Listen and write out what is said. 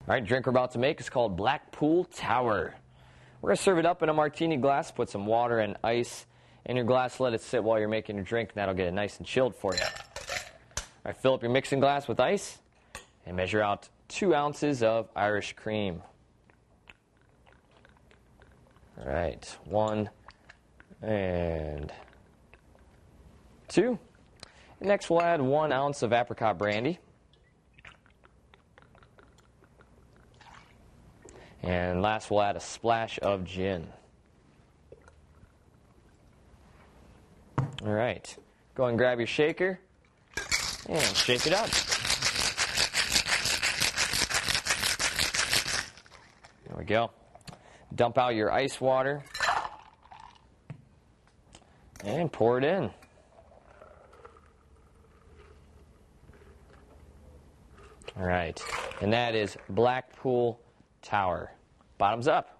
All right, drink we're about to make is called Blackpool Tower. We're going to serve it up in a martini glass, put some water and ice in your glass, let it sit while you're making your drink, and that'll get it nice and chilled for you. All right, fill up your mixing glass with ice and measure out 2 ounces of Irish cream. All right, 1 and 2. Next, we'll add 1 ounce of apricot brandy. And last, we'll add a splash of gin. All right, go and grab your shaker and shake it up. There we go. Dump out your ice water and pour it in. All right, and that is Blackpool Tower. Bottoms up.